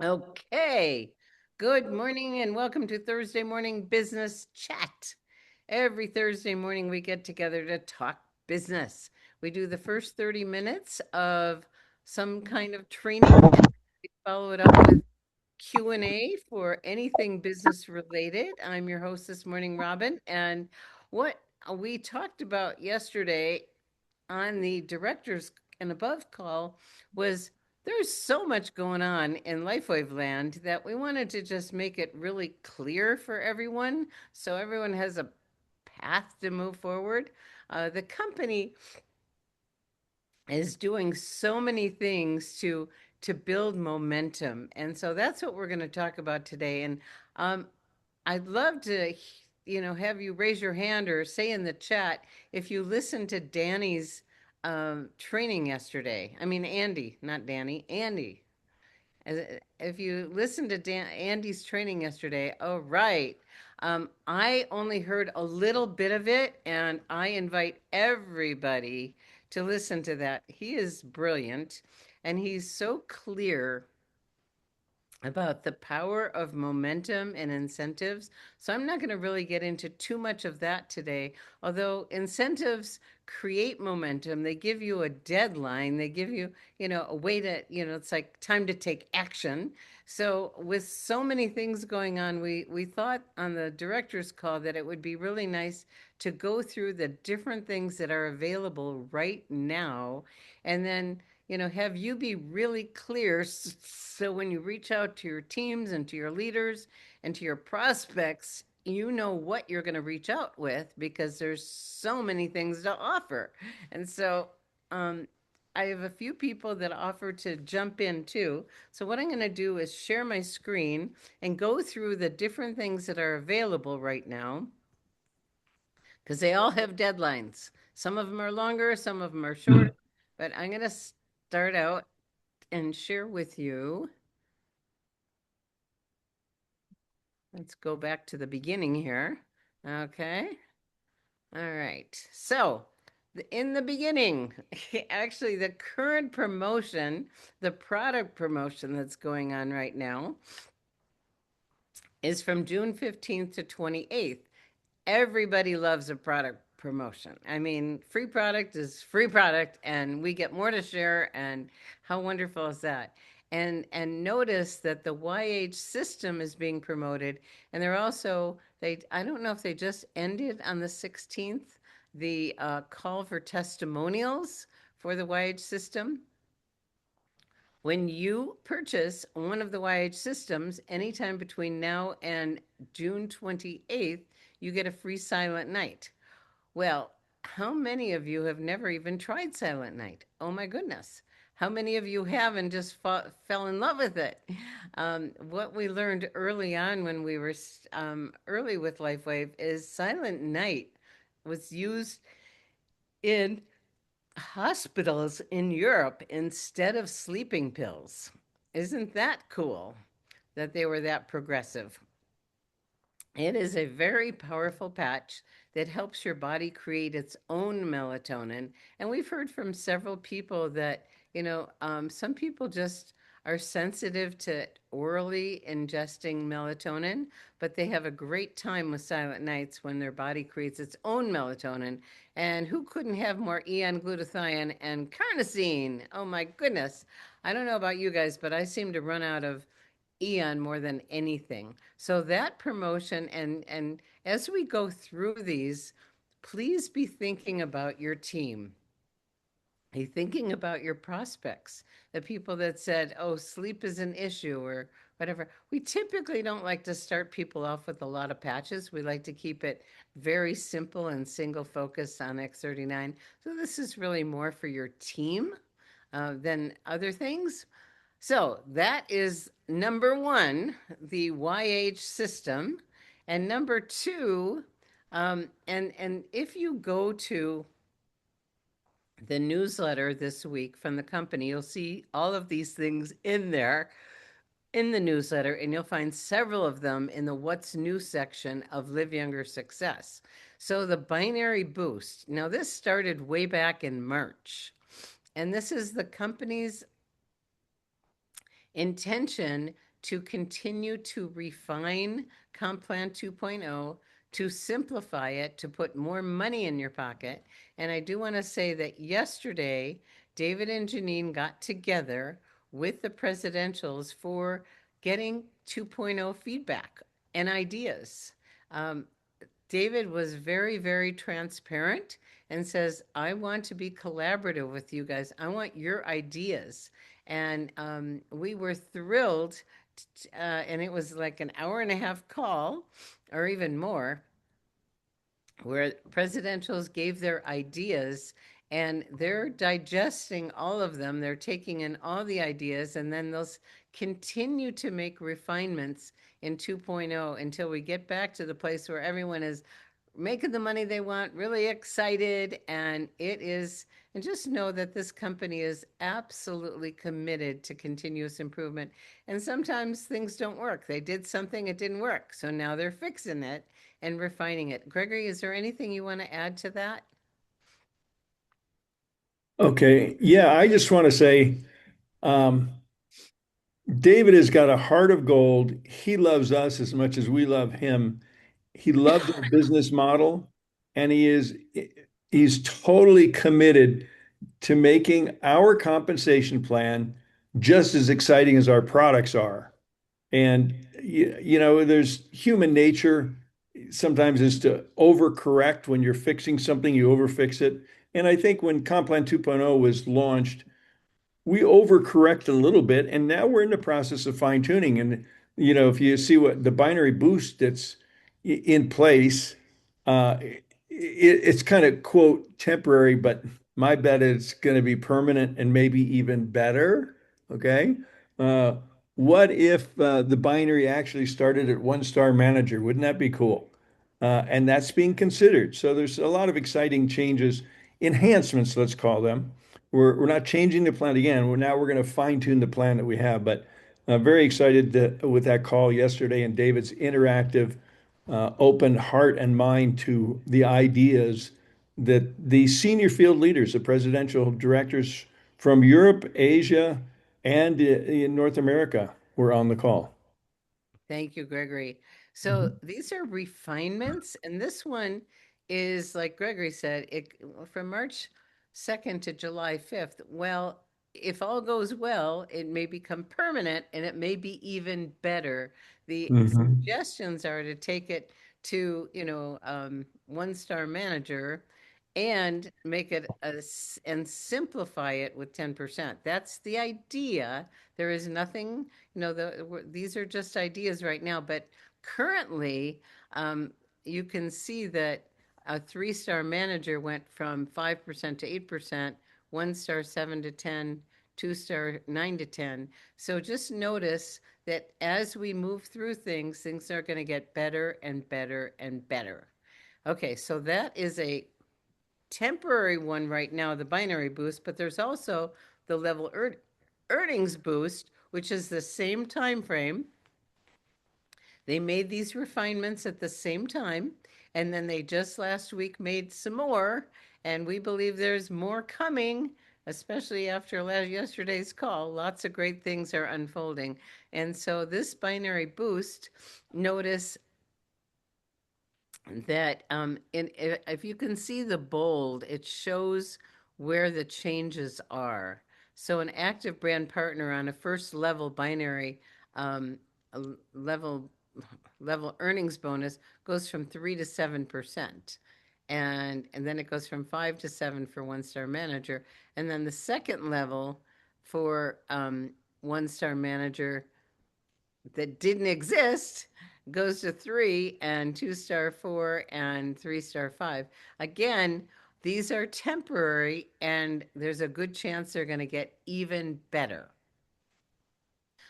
Okay. Good morning and welcome to Thursday Morning Business Chat. Every Thursday morning we get together to talk business. We do the first 30 minutes of some kind of training and we follow it up with Q&A for anything business related. I'm your host this morning, Robin, and what we talked about yesterday on the directors and above call was there's so much going on in LifeWave land that we wanted to just make it really clear for everyone so everyone has a path to move forward. The company is doing so many things to build momentum, and so that's what we're going to talk about today. And um, I'd love to, have you raise your hand or say in the chat if you listened to Danny's training yesterday. I mean, Andy, not Danny, Andy. If you listened to Andy's training yesterday, oh, right. I only heard a little bit of it, and I invite everybody to listen to that. He is brilliant, and he's so clear about the power of momentum and incentives. So I'm not going to really get into too much of that today. Although incentives create momentum, they give you a deadline, they give you, a way to, it's like time to take action. So with so many things going on, we thought on the director's call that it would be really nice to go through the different things that are available right now and then have you be really clear so when you reach out to your teams and to your leaders and to your prospects, you know what you're going to reach out with because there's so many things to offer. And so um, I have a few people that offer to jump in too. So what I'm going to do is share my screen and go through the different things that are available right now because they all have deadlines. Some of them are longer, some of them are shorter, but I'm going to start out and share with you. Let's go back to the beginning here. Okay. All right. So, in the beginning, actually, the current promotion, the product promotion that's going on right now, is from June 15th to 28th. Everybody loves a product promotion. I mean, free product is free product and we get more to share and how wonderful is that? And notice that the YH system is being promoted and they're also they I don't know if they just ended on the 16th the call for testimonials for the YH system. When you purchase one of the YH systems anytime between now and June 28th, you get a free Silent Night. Well, how many of you have never even tried Silent Night? Oh my goodness. How many of you have and just fell in love with it? What we learned early on when we were early with LifeWave is Silent Night was used in hospitals in Europe instead of sleeping pills. Isn't that cool that they were that progressive? It is a very powerful patch that helps your body create its own melatonin. And we've heard from several people that, some people just are sensitive to orally ingesting melatonin, but they have a great time with Silent Nights when their body creates its own melatonin. And who couldn't have more EN glutathione and carnosine? Oh my goodness. I don't know about you guys, but I seem to run out of Eon more than anything. So that promotion and as we go through these, please be thinking about your team. Be thinking about your prospects, the people that said, "Oh, sleep is an issue," or whatever. We typically don't like to start people off with a lot of patches. We like to keep it very simple and single focus on X39. So this is really more for your team than other things. So that is number one, the YH system. And number two, and if you go to the newsletter this week from the company, you'll see all of these things in there in the newsletter, and you'll find several of them in the What's New section of Live Younger Success. So the binary boost. Now, this started way back in March, and this is the company's intention to continue to refine Comp Plan 2.0, to simplify it, to put more money in your pocket. And I do want to say that yesterday, David and Janine got together with the presidentials for getting 2.0 feedback and ideas. Um, David was very, very transparent and says, I want to be collaborative with you guys. I want your ideas. And we were thrilled. And it was like an hour and a half call, or even more, where presidentials gave their ideas and they're digesting all of them. They're taking in all the ideas and then they'll continue to make refinements in 2.0 until we get back to the place where everyone is making the money they want, really excited. And it is, and just know that this company is absolutely committed to continuous improvement. And sometimes things don't work. They did something, it didn't work. So now they're fixing it and refining it. Gregory, is there anything you want to add to that? Okay. Yeah, I just want to say, um, David has got a heart of gold. He loves us as much as we love him. He loves our business model, and he's totally committed to making our compensation plan just as exciting as our products are. And there's human nature sometimes is to overcorrect when you're fixing something, you overfix it. And I think when Complan 2.0 was launched, we overcorrect a little bit, and now we're in the process of fine tuning. And if you see what the binary boost that's in place, it's kind of quote temporary, but my bet is going to be permanent and maybe even better. Okay. Uh, what if the binary actually started at one star manager? Wouldn't that be cool? And that's being considered. So there's a lot of exciting changes, enhancements, let's call them. We're not changing the plan again. We're going to fine tune the plan that we have. But very excited with that call yesterday and David's interactive, open heart and mind to the ideas that the senior field leaders, the presidential directors from Europe, Asia, and in North America were on the call. Thank you, Gregory. So Mhm. these are refinements, and this one is like Gregory said, it from March 2nd to July 5th. Well, if all goes well, it may become permanent and it may be even better. The Mhm. suggestions are to take it to, one star manager and make it and simplify it with 10%. That's the idea. There is nothing, these are just ideas right now, but currently, um, you can see that a three-star manager went from 5% to 8%, one star 7 to 10, two-star 9 to 10. So just notice that as we move through things are going to get better and better and better. Okay, so that is a temporary one right now, the binary boost, but there's also the level earnings boost, which is the same time frame. They made these refinements at the same time, and then they just last week made some more, and we believe there's more coming, especially after yesterday's call. Lots of great things are unfolding. And so this binary boost, notice that if you can see the bold, it shows where the changes are. So an active brand partner on a first level binary um, level earnings bonus goes from 3 to 7%. And then it goes from 5 to 7 for one star manager. And then the second level for one star manager that didn't exist goes to 3 and two-star 4 and three-star 5. Again, these are temporary and there's a good chance they're going to get even better.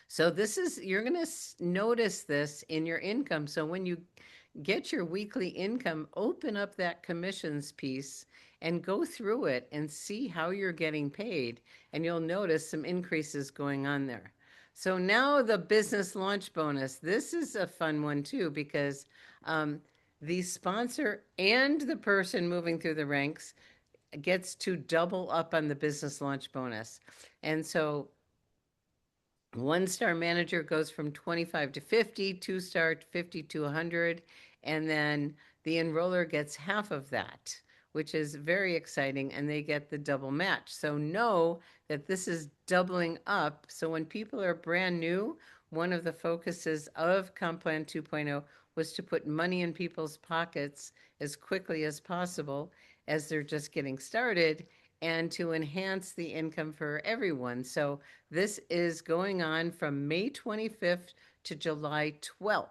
So this is, you're going to notice this in your income. So when you get your weekly income, open up that commissions piece and go through it and see how you're getting paid. And you'll notice some increases going on there. So now the business launch bonus. This is a fun one too because um, the sponsor and the person moving through the ranks gets to double up on the business launch bonus. And so One-star manager goes from 25 to 50, two-star to 50 to 100, and then the enroller gets half of that, which is very exciting, and they get the double match. So know that this is doubling up. So when people are brand new, one of the focuses of Comp Plan 2.0 was to put money in people's pockets as quickly as possible as they're just getting started and to enhance the income for everyone. So this is going on from May 25th to July 12th.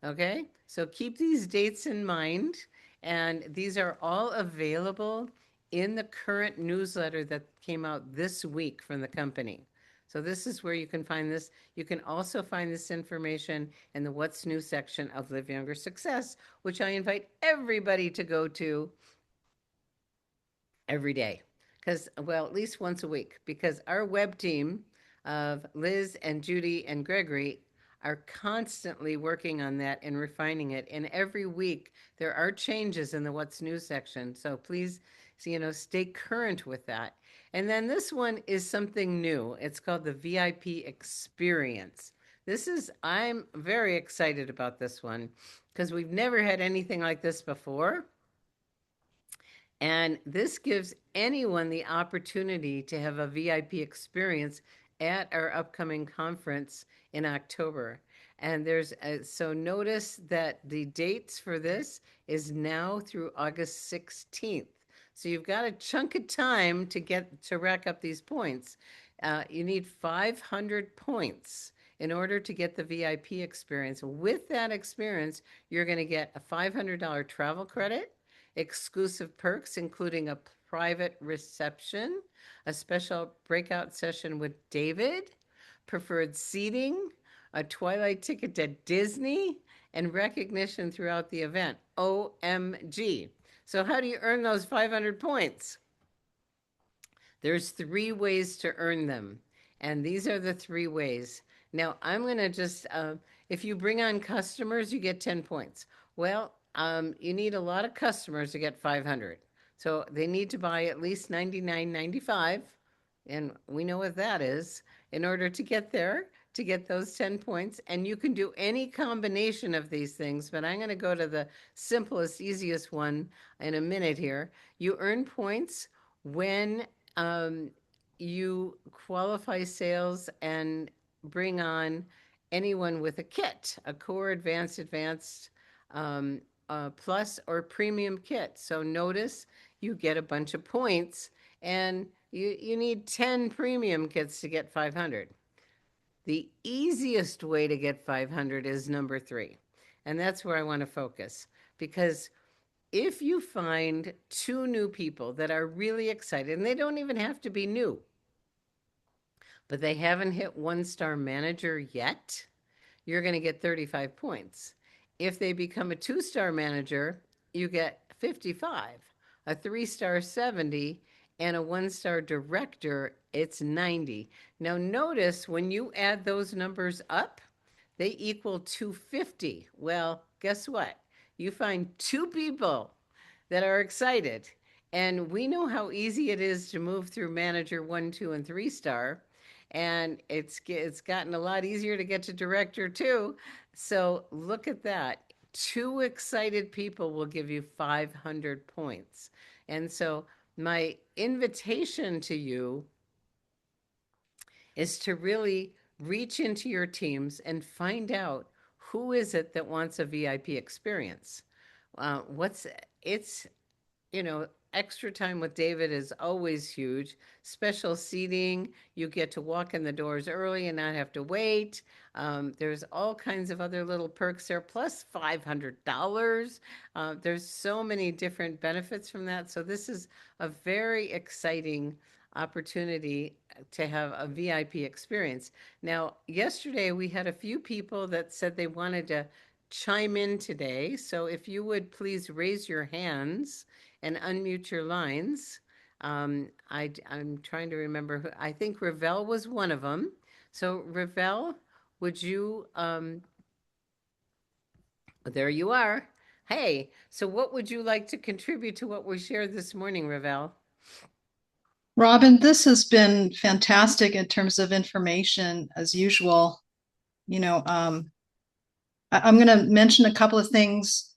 Okay, so keep these dates in mind, and these are all available in the current newsletter that came out this week from the company. So this is where you can find this. You can also find this information in the What's New section of Live Younger Success, which I invite everybody to go to every day. Because, well, at least once a week, because our web team of Liz and Judy and Gregory are constantly working on that and refining it. And every week there are changes in the What's New section. So please, stay current with that. And then this one is something new. It's called the VIP Experience. I'm very excited about this one because we've never had anything like this before. And this gives anyone the opportunity to have a VIP experience at our upcoming conference in October. And so notice that the dates for this is now through August 16th. So you've got a chunk of time to rack up these points. You need 500 points in order to get the VIP experience. With that experience, you're going to get a $500 travel credit, exclusive perks, including a private reception, a special breakout session with David, preferred seating, a twilight ticket to Disney, and recognition throughout the event. OMG. So, how do you earn those 500 points? There's 3 ways to earn them, and these are the 3 ways. Now, I'm going to if you bring on customers, you get 10 points. Well, you need a lot of customers to get 500. So they need to buy at least 99.95, and we know what that is, in order to get there, to get those 10 points. And you can do any combination of these things, but I'm going to go to the simplest, easiest one in a minute here. You earn points when um, you qualify sales and bring on anyone with a kit, a core, advanced, um, plus, or premium kit. So notice you get a bunch of points, and you need 10 premium kits to get 500. The easiest way to get 500 is number 3. And that's where I want to focus, because if you find 2 new people that are really excited, and they don't even have to be new, but they haven't hit one-star manager yet, you're going to get 35 points. If they become a 2-star manager, you get 55, a 3-star 70, and a 1-star director, it's 90. Now, notice when you add those numbers up, they equal 250. Well, guess what? You find 2 people that are excited. And we know how easy it is to move through manager 1, 2, and 3-star. And it's gotten a lot easier to get to director too. So look at that. 2 excited people will give you 500 points. And so my invitation to you is to really reach into your teams and find out who is it that wants a VIP experience. What's it's you know, Extra time with David is always huge. Special seating, you get to walk in the doors early and not have to wait. There's all kinds of other little perks there, plus $500. There's so many different benefits from that. So this is a very exciting opportunity to have a VIP experience. Now, yesterday we had a few people that said they wanted to chime in today. So if you would please raise your hands and unmute your lines. I'm trying to remember who, I think Ravel was one of them. So Ravel, would you, there you are. Hey, so what would you like to contribute to what we shared this morning, Ravel? Robin, this has been fantastic in terms of information as usual. You know, I'm going to mention a couple of things,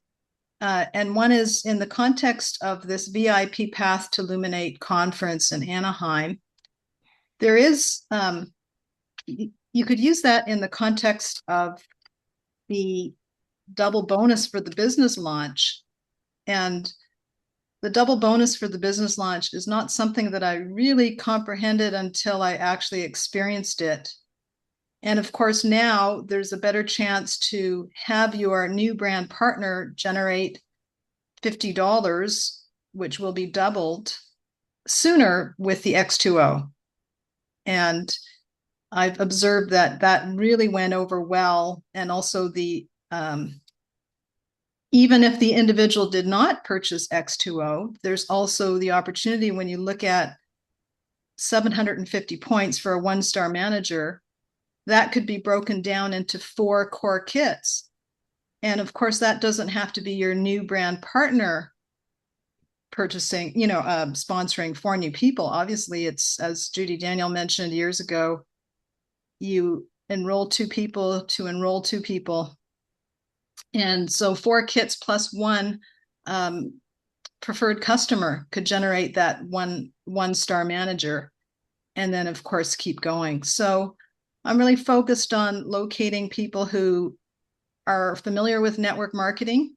and one is in the context of this VIP Path to Luminate conference in Anaheim. There is, you could use that in the context of the double bonus for the business launch. And the double bonus for the business launch is not something that I really comprehended until I actually experienced it. And of course, now there's a better chance to have your new brand partner generate $50, which will be doubled sooner with the X2O. And I've observed that that really went over well. And also even if the individual did not purchase X2O, there's also the opportunity when you look at 750 points for a one-star manager, that could be broken down into 4 core kits. And of course, that doesn't have to be your new brand partner purchasing, sponsoring 4 new people. Obviously, it's, as Judy Daniel mentioned years ago, you enroll 2 people to enroll 2 people. And so 4 kits plus 1 preferred customer could generate that one-star manager. And then, of course, keep going. So I'm really focused on locating people who are familiar with network marketing.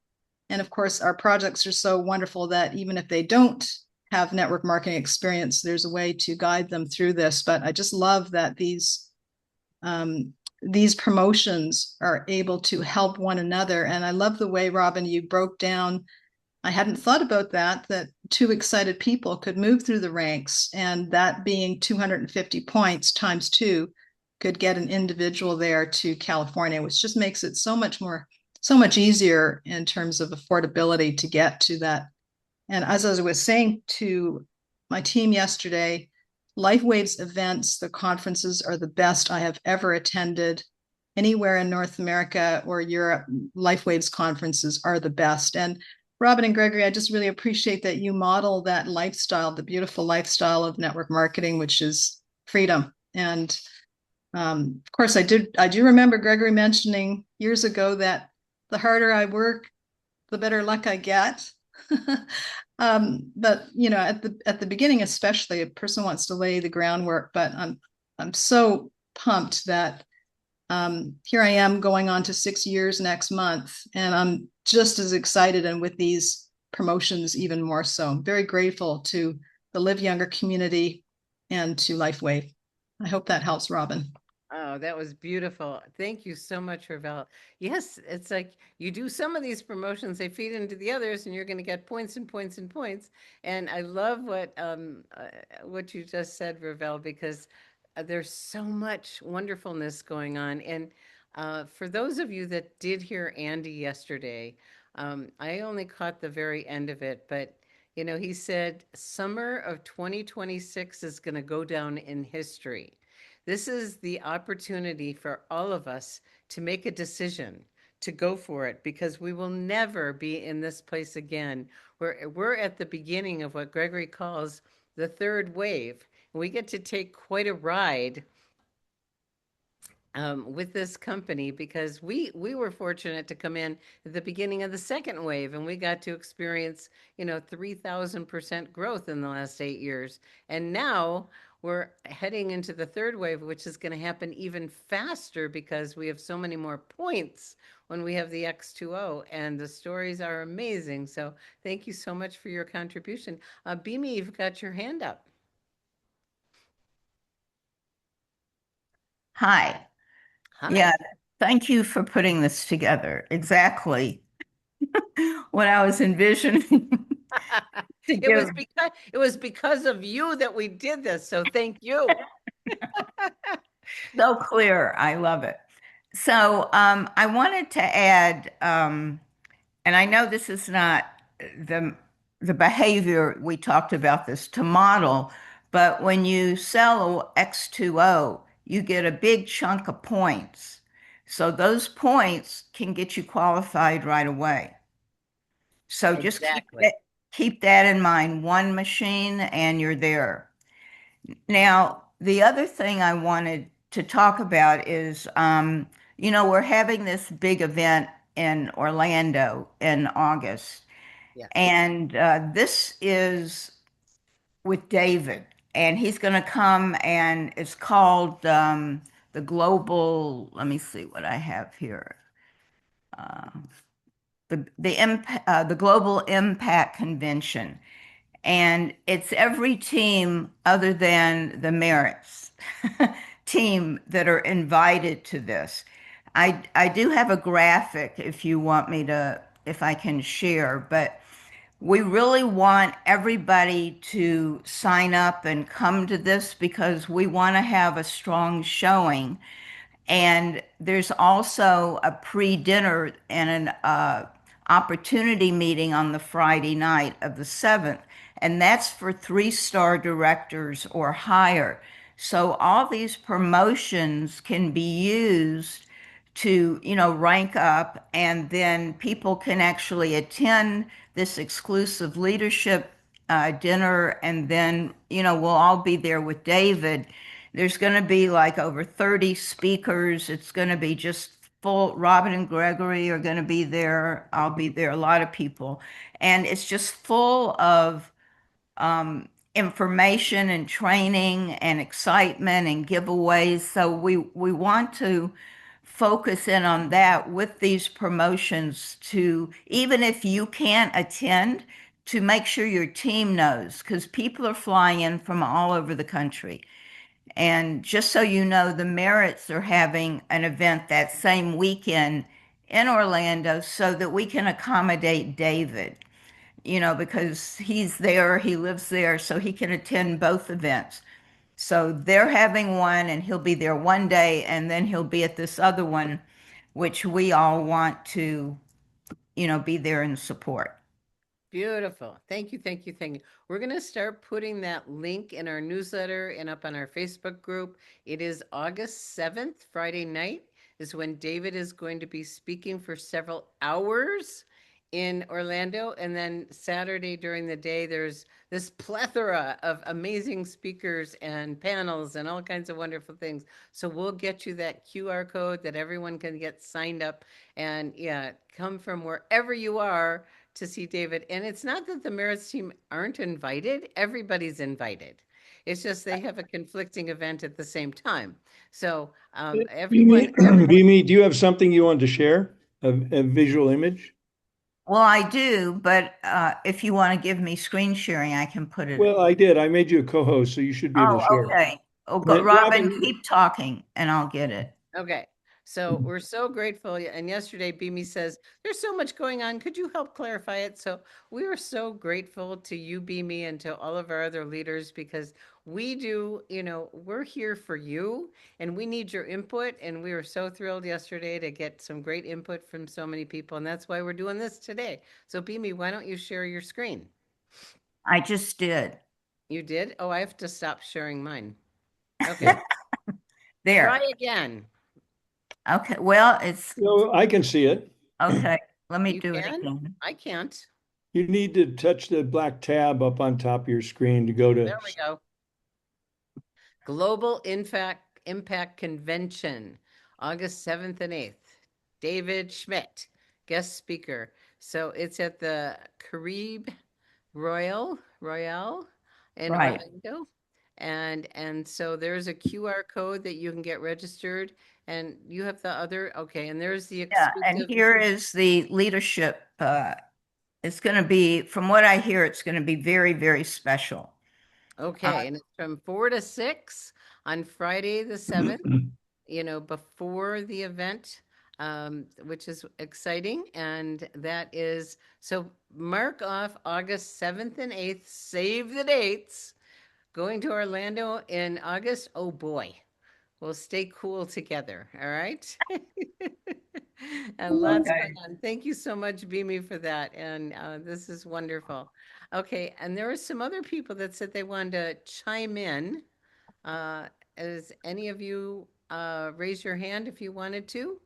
And of course, our projects are so wonderful that even if they don't have network marketing experience, there's a way to guide them through this. But I just love that these promotions are able to help one another. And I love the way, Robin, you broke down. I hadn't thought about that 2 excited people could move through the ranks, and that being 250 points times 2 could get an individual there to California, which just makes it so much easier in terms of affordability to get to that. And as I was saying to my team yesterday, LifeWaves events, the conferences are the best I have ever attended anywhere in North America or Europe. LifeWaves conferences are the best. And Robin and Gregory, I just really appreciate that you model that lifestyle, the beautiful lifestyle of network marketing, which is freedom. And of course, I do remember Gregory mentioning years ago that the harder I work, the better luck I get. But at the beginning, especially, a person wants to lay the groundwork. But I'm so pumped that here I am going on to 6 years next month, and I'm just as excited, and with these promotions even more so. I'm very grateful to the Live Younger community and to LifeWave. I hope that helps, Robin. Oh, that was beautiful. Thank you so much, Ravel. Yes, it's like you do some of these promotions, they feed into the others, and you're going to get points and points and points. And I love what you just said, Ravel, because there's so much wonderfulness going on. And for those of you that did hear Andy yesterday, I only caught the very end of it, but he said summer of 2026 is going to go down in history. This is the opportunity for all of us to make a decision, to go for it, because we will never be in this place again. We're at the beginning of what Gregory calls the third wave. And we get to take quite a ride with this company because we were fortunate to come in at the beginning of the second wave, and we got to experience 3,000% growth in the last 8 years, and now we're heading into the third wave, which is going to happen even faster because we have so many more points when we have the X2O, and the stories are amazing. So thank you so much for your contribution. Bimi, you've got your hand up. Hi. Yeah, Hi. thank you for putting this together. Exactly what I was envisioning to It give. was because of you that we did this. So thank you. So clear. I love it. So I wanted to add, and I know this is not the the behavior we talked about this to model, but when you sell X2O, you get a big chunk of points. So those points can get you qualified right away. So just Exactly. keep that in mind. One machine and you're there. Now, the other thing I wanted to talk about is, we're having this big event in Orlando in August, Yes. and this is with David, and he's going to come, and it's called the Global. Let me see what I have here. Uh, the Global Impact Convention, and it's every team other than the Merits team that are invited to this. I do have a graphic if you want me to, if I can share, but we really want everybody to sign up and come to this because we want to have a strong showing. And there's also a pre-dinner and an opportunity meeting on the Friday night of the 7th. And that's for 3-star directors or higher. So all these promotions can be used to, rank up, and then people can actually attend this exclusive leadership dinner. And then, we'll all be there with David. There's going to be like over 30 speakers. It's going to be just full. Robin and Gregory are going to be there. I'll be there, a lot of people. And it's just full of information and training and excitement and giveaways. So we want to focus in on that with these promotions to, even if you can't attend, to make sure your team knows, because people are flying in from all over the country. And just so you know, the Merits are having an event that same weekend in Orlando so that we can accommodate David, because he's there, he lives there, so he can attend both events. So they're having one, and he'll be there one day, and then he'll be at this other one, which we all want to, be there and support. Beautiful. Thank you, thank you, thank you. We're going to start putting that link in our newsletter and up on our Facebook group. It is August 7th, Friday night, is when David is going to be speaking for several hours in Orlando. And then Saturday during the day, there's this plethora of amazing speakers and panels and all kinds of wonderful things. So we'll get you that QR code that everyone can get signed up, and yeah, come from wherever you are to see David. And it's not that the Merits team aren't invited, everybody's invited. It's just they have a conflicting event at the same time. So everyone, Vimy, do you have something you want to share? A visual image? Well, I do, but if you want to give me screen sharing, I can put it. Well, I did. I made you a co-host, so you should be able to Oh, share. okay. Oh, Robin, Robin, keep talking and I'll get it. okay. So we're so grateful. And yesterday, Beamy says, there's so much going on. Could you help clarify it? So we are so grateful to you, Beamy, and to all of our other leaders, because we do, we're here for you and we need your input. And we were so thrilled yesterday to get some great input from so many people. And that's why we're doing this today. So Beamy, why don't you share your screen? I just did. You did? Oh, I have to stop sharing mine. Okay. There. Try again. Okay. Well, it's no, I can see it. okay. Let me You do it can? again. I can't. You need to touch the black tab up on top of your screen to go to. There we go. Global Impact Convention, August 7th and 8th. David Schmidt, guest speaker. So it's at the Caribe Royale in Right. Orlando. And so there's a QR code that you can get registered, and you have the other, okay, and there's the Yeah. And exclusive. here is the leadership. It's going to be, from what I hear, it's going to be very, very special. Okay, and it's from 4 to 6 on Friday the 7th, before the event, which is exciting. And that is, so mark off August 7th and 8th, save the dates. Going to Orlando in August. Oh boy, we'll stay cool together. All right. And lots going on. Thank you so much, Beamy, for that. And this is wonderful. Okay, and there were some other people that said they wanted to chime in. As any of you raise your hand if you wanted to?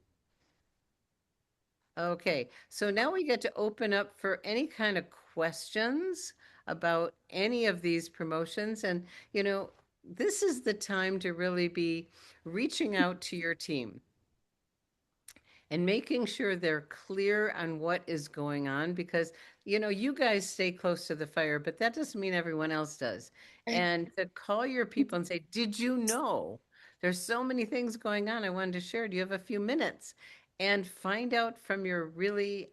Okay, so now we get to open up for any kind of questions about any of these promotions. And, this is the time to really be reaching out to your team and making sure they're clear on what is going on, because you guys stay close to the fire, but that doesn't mean everyone else does. And to call your people and say, did you know there's so many things going on I wanted to share, do you have a few minutes? And find out from your really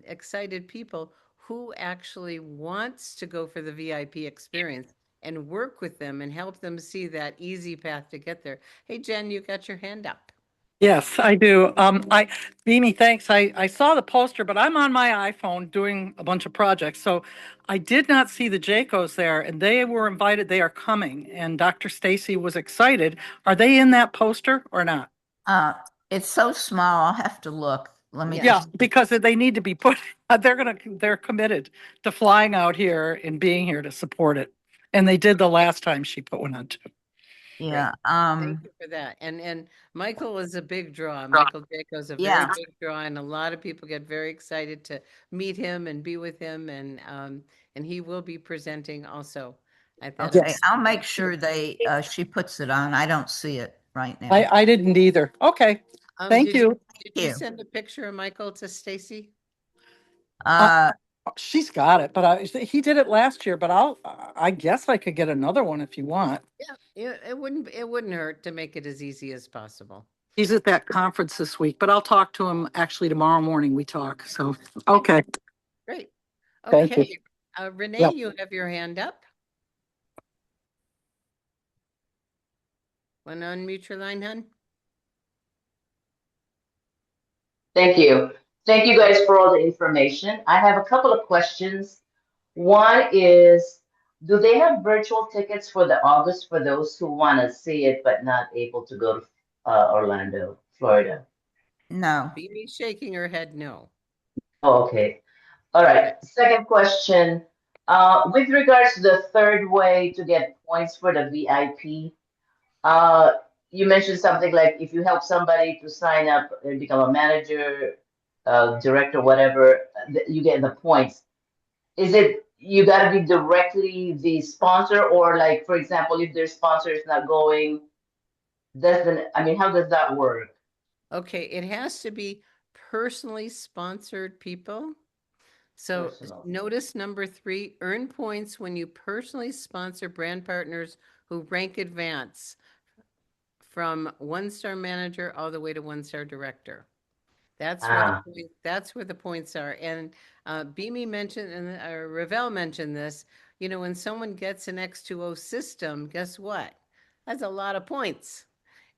excited people who actually wants to go for the VIP experience, and work with them and help them see that easy path to get there. Hey, Jen, you got your hand up. Yes, I do. Mimi, thanks. I saw the poster, but I'm on my iPhone doing a bunch of projects. So I did not see the Jaycos there, and they were invited. They are coming, and Dr. Stacy was excited. Are they in that poster or not? It's so small, I'll have to look. Let me Yeah, just, because they need to be put, they're committed to flying out here and being here to support it. And they did the last time she put one on too. yeah, Thank you for that. And Michael is a big draw. Michael Jacob's a very Yeah. big draw, and a lot of people get very excited to meet him and be with him, and he will be presenting also at that. okay, I'll make sure she puts it on. I don't see it right now. I didn't either. Okay, thank Did you. Did Thank you you. send a picture of Michael to Stacy? She's got it, but he did it last year, but I guess I could get another one if you want. Yeah, it wouldn't hurt to make it as easy as possible. He's at that conference this week, but I'll talk to him actually tomorrow morning. We talk. So, okay. Great. Thank you. Okay. Renee, Yep. you have your hand up. Want to unmute your line, hon? Thank you. Thank you guys for all the information. I have a couple of questions. One is, do they have virtual tickets for the August for those who want to see it but not able to go to Orlando, Florida? No. Beanie shaking her head no. Oh, okay. All right. Second question. With regards to the third way to get points for the VIP, you mentioned something like if you help somebody to sign up and become a manager, director, whatever, you get the points. Is it you got to be directly the sponsor, or like, for example, if their sponsor is not going, how does that work? Okay, it has to be personally sponsored people. So Personal. notice number 3, earn points when you personally sponsor brand partners who rank advance from 1-star manager all the way to 1-star director. That's where the points are. And Beamy mentioned, and Ravel mentioned this, when someone gets an X2O system, guess what? That's a lot of points.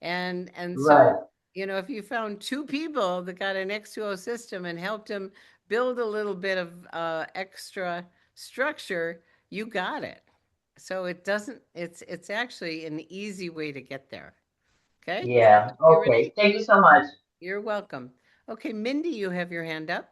And so, Right. if you found 2 people that got an X2O system and helped them build a little bit of extra structure, you got it. So it's actually an easy way to get there. Okay? Yeah. You, Okay. Renee? Thank you so much. You're welcome. Okay, Mindy, you have your hand up.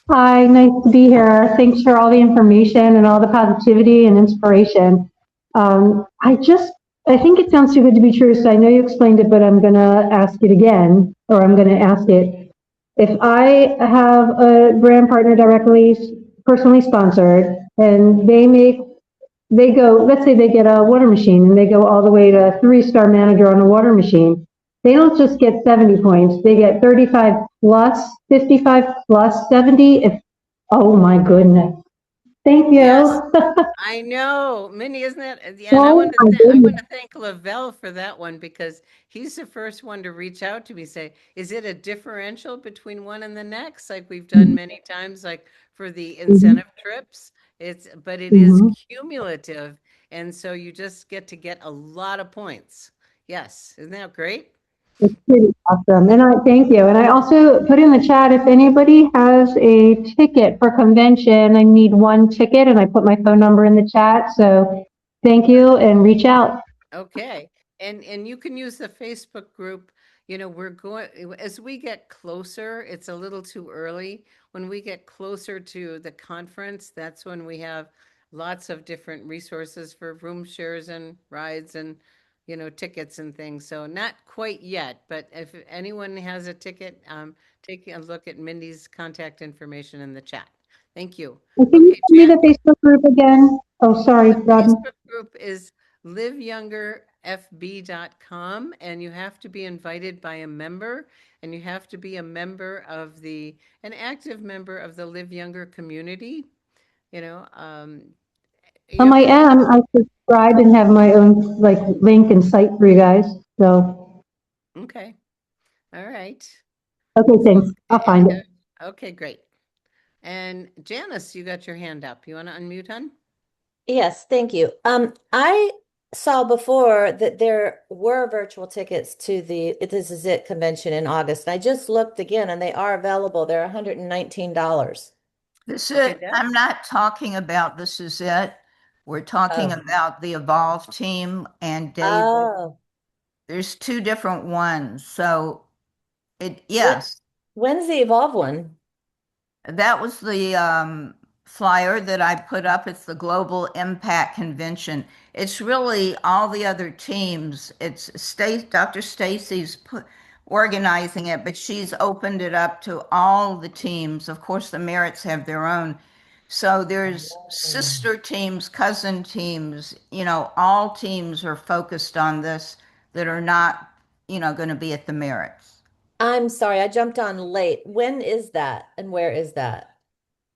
Hi, nice to be here. Thanks for all the information and all the positivity and inspiration. I think it sounds too good to be true, so I know you explained it, but I'm going to ask it again, or I'm going to ask it. If I have a brand partner directly, personally sponsored, and they go, let's say they get a water machine and they go all the way to 3-star manager on a water machine, they don't just get 70 points, they get 35 plus, 55 plus 70. Oh my goodness. Thank you. Yes. I know, Minnie, isn't that? Yeah, and I Oh want my to goodness. thank Lavelle for that one, because he's the first one to reach out to me, say, is it a differential between one and the next, like we've done many times, like for the incentive trips? But it is cumulative, and so you just get a lot of points. Yes, isn't that great? It's pretty awesome. And I thank you. And I also put in the chat, if anybody has a ticket for convention, I need 1 ticket, and I put my phone number in the chat. So thank you and reach out. Okay. And you can use the Facebook group. We're going, as we get closer, it's a little too early. When we get closer to the conference, that's when we have lots of different resources for room shares and rides and, tickets and things. So not quite yet, but if anyone has a ticket, take a look at Mindy's contact information in the chat. Thank you. And can you Okay, give me Jan, the Facebook group again? Oh, sorry, the Robin. Facebook group is liveyoungerfb.com, and you have to be invited by a member, and you have to be a member of an active member of the Live Younger community. You know, you I have to, am. I subscribe and have my own like link and site for you guys. So, okay, all right. okay, thanks. I'll find it. Okay, great. And Janice, you got your hand up. You want to unmute, hon? Yes, thank you. I saw before that there were virtual tickets to the This Is It convention in August. I just looked again and they are available. They're $119. This Okay, is, I'm not talking about This Is It. We're talking Oh. about the Evolve team and David. Oh, There's two different ones. So When- yes, when's the Evolve one? that was the flyer that I put up. It's the Global Impact Convention. It's really all the other teams. It's Dr. Stacy's organizing it, but she's opened it up to all the teams. Of course, the Merits have their own. So there's sister teams, cousin teams, all teams are focused on this that are not, going to be at the Merits. I'm sorry, I jumped on late. When is that and where is that?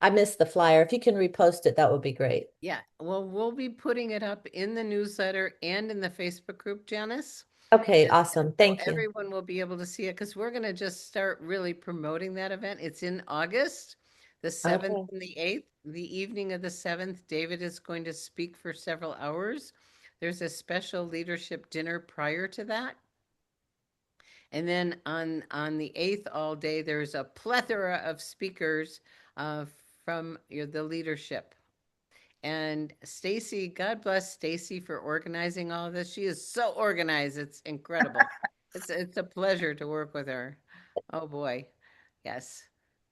I missed the flyer. If you can repost it, that would be great. Yeah, well, we'll be putting it up in the newsletter and in the Facebook group, Janice. Okay, And awesome. so Thank you. everyone will be able to see it because we're going to just start really promoting that event. It's in August, the 7th Okay. and the 8th. The evening of the 7th, David is going to speak for several hours. There's a special leadership dinner prior to that. And then on the 8th all day, there's a plethora of speakers from the leadership. And Stacy, God bless Stacy for organizing all of this. She is so organized. It's incredible. It's a pleasure to work with her. Oh boy. Yes.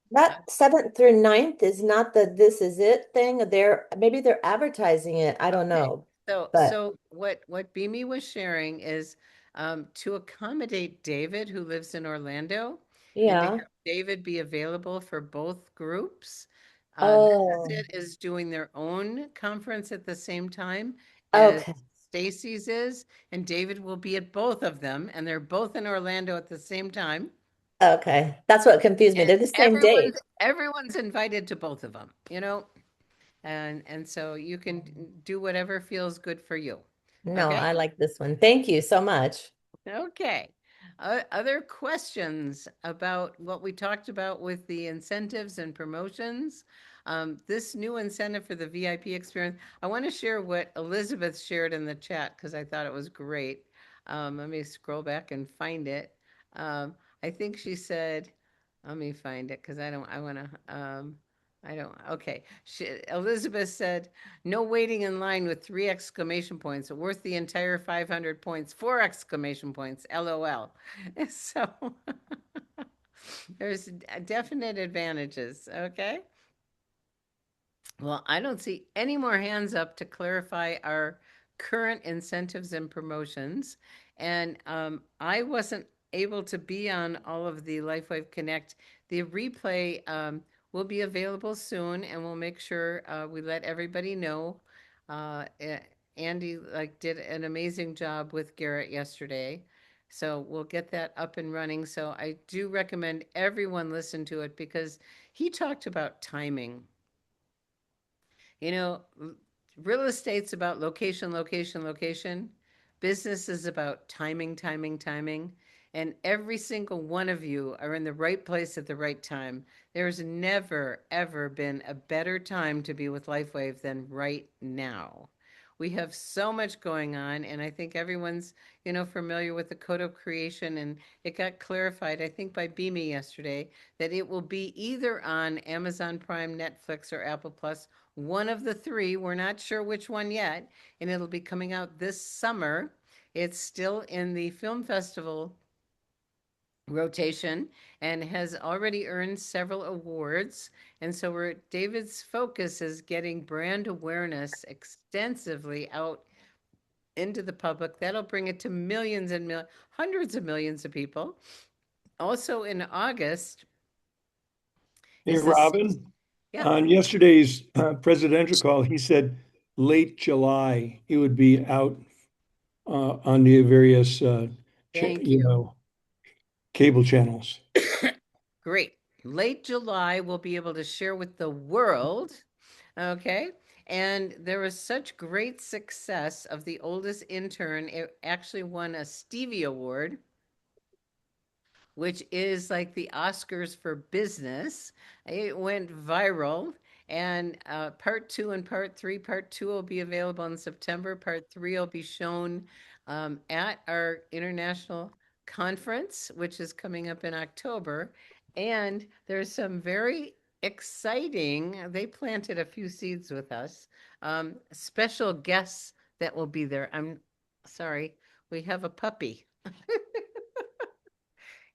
That 7th through 9th is not the This Is It thing. Maybe they're advertising it. I don't know. So But what Bimi was sharing is to accommodate David, who lives in Orlando, and to yeah. have David be available for both groups. Oh, This is doing their own conference at the same time as okay. Stacy's is, and David will be at both of them, and they're both in Orlando at the same time. Okay. That's what confused me. And They're the same date. everyone's invited to both of them, and so you can do whatever feels good for you. No, Okay. I like this one. Thank you so much. Okay. Other questions about what we talked about with the incentives and promotions? This new incentive for the VIP experience, I want to share what Elizabeth shared in the chat because I thought it was great. Let me scroll back and find it. I think she said, let me find it because I don't, okay. Elizabeth said, no waiting in line with 3 exclamation points, worth the entire 500 points, 4 exclamation points, LOL. So there's definite advantages, okay? Well, I don't see any more hands up to clarify our current incentives and promotions. And I wasn't able to be on all of the LifeWave Connect. The replay will be available soon, and we'll make sure we let everybody know. Andy did an amazing job with Garrett yesterday. So we'll get that up and running. So I do recommend everyone listen to it because he talked about timing. Real estate's about location, location, location. Business is about timing, timing, timing. And every single one of you are in the right place at the right time. There's never, ever been a better time to be with LifeWave than right now. We have so much going on, and I think everyone's, familiar with the code of creation, and it got clarified, I think, by Bimi yesterday, that it will be either on Amazon Prime, Netflix, or Apple Plus, one of the 3. We're not sure which one yet, and it'll be coming out this summer. It's still in the film festival rotation and has already earned several awards. And so David's focus is getting brand awareness extensively out into the public. That'll bring it to millions and hundreds of millions of people. Also in August. Hey, Robin, Yeah. on yesterday's presidential call, he said late July it would be out on the various, Thank you you. know, cable channels. Great. Late July, we'll be able to share with the world. Okay. And there was such great success of the oldest intern. It actually won a Stevie Award, which is like the Oscars for business. It went viral. And part two and part three. Part two will be available in September. Part three will be shown at our international conference, which is coming up in October. And there's some very exciting, they planted a few seeds with us, special guests that will be there. I'm sorry, we have a puppy.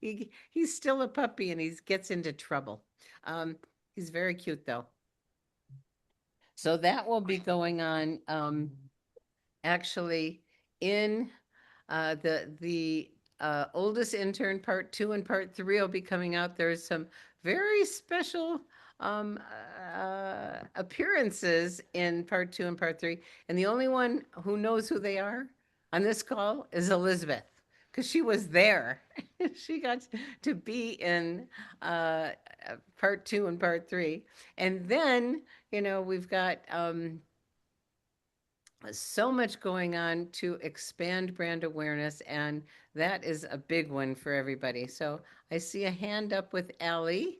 He's still a puppy and he gets into trouble. He's very cute though. So that will be going on actually in the oldest intern part two and part three will be coming out. There's some very special appearances in part two and part three. And the only one who knows who they are on this call is Elizabeth, because she was there. She got to be in part two and part three. And then, we've got so much going on to expand brand awareness, and that is a big one for everybody. So I see a hand up with Ellie.